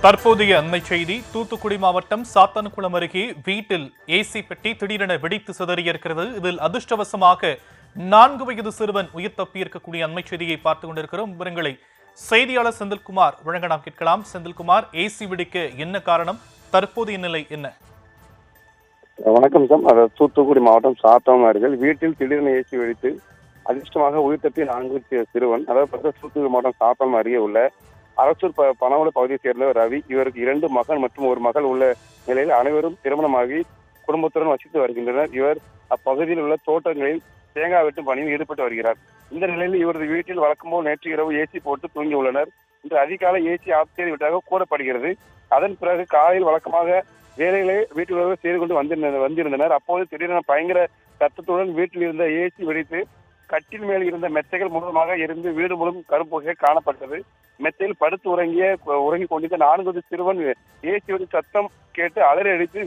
தற்போதைய அண்மை செய்தி. தூத்துக்குடி மாவட்டம் சாத்தான்குளம் அருகே வீட்டில் ஏசி பெட்டி திடீரென வெடித்து சிதறியிருக்கிறது. இதில் அதிர்ஷ்டவசமாக 4 வயது சிறுவன் உயிர் தப்பியிருக்கக்கூடிய அண்மை செய்தியை பார்த்துக் கொண்டிருக்கிறோம். விவரங்களை செய்தியாளர் செந்தில்குமார் வழங்க நாம் கேட்கலாம். செந்தில்குமார், ஏசி வெடிக்க என்ன காரணம்? தற்போதைய நிலை என்ன? வணக்கம் சார். அதாவது தூத்துக்குடி மாவட்டம் சாத்தான்குளம் அருகில் வீட்டில் திடீரென ஏசி வெடித்து அதிர்ஷ்டமாக உயிர் தப்பிய 4 சிறுவன். அதாவது தூத்துக்குடி மாவட்டம் சாத்தான்குளம் அருகே உள்ள அரசூர் பனவள பகுதியை சேர்ந்தவர் ரவி. இவருக்கு 2 மகன் மற்றும் 1 மகள் உள்ள நிலையில் அனைவரும் திருமணமாகி குடும்பத்துடன் வசித்து வருகின்றனர். இவர் அப்பகுதியில் உள்ள தோட்டங்களில் தேங்காய் வெட்டும் பணியில் ஈடுபட்டு வருகிறார். இந்த நிலையில் இவரது வீட்டில் வழக்கம்போல் நேற்று இரவு ஏசி போட்டு தூங்கி உள்ளனர். இன்று அதிகாலை ஏசி ஆஃப் செய்து விட்டதாக கூறப்படுகிறது. அதன் பிறகு காலையில் வழக்கமாக வேலைகளை வீட்டில் செய்து கொண்டு வந்திருந்தனர். அப்போது திடீரென பயங்கர சத்தத்துடன் வீட்டில் இருந்த ஏசி வெடித்து கட்டில் மேல் இருந்த மெத்தைகள் முழுவதுமாக இருந்து வீடு முழுவதும் கரும்புகை காணப்பட்டது. மெத்தையில் படுத்து உறங்கி கொண்டிருந்த 4 சிறுவன் ஏசி வெடி சத்தம் கேட்டு அலறி அடித்து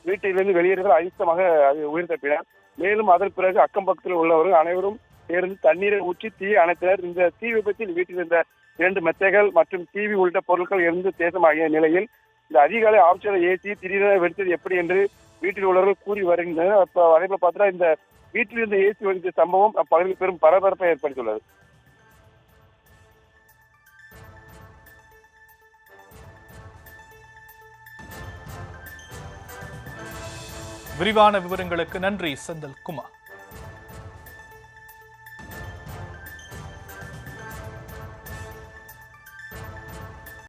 வீட்டிலிருந்து வெளியேறுகள் அதிர்ஷ்டமாக உயிர் தப்பினார். மேலும் அதன் பிறகு அக்கம் பக்கத்தில் உள்ளவர்கள் அனைவரும் சேர்ந்து தண்ணீரை ஊற்றி தீ அணைத்தனர். இந்த தீ விபத்தில் வீட்டில் இருந்த 2 மெத்தைகள் மற்றும் டிவி உள்ளிட்ட பொருட்கள் இருந்து சேதமாகிய நிலையில் இந்த அதிகாலை ஆப்ஷன் ஏசி திடீரென வெடித்தது எப்படி என்று வீட்டில் உள்ளவர்கள் கூறி வருகின்றனர். அதே போல பார்த்தா இந்த வீட்டில் இருந்த ஏசி வெடித்த சம்பவம் அப்பகுதியில் பெரும் பரபரப்பை ஏற்படுத்தியுள்ளது. விரிவான விவரங்களுக்கு நன்றி செந்தில்குமார்.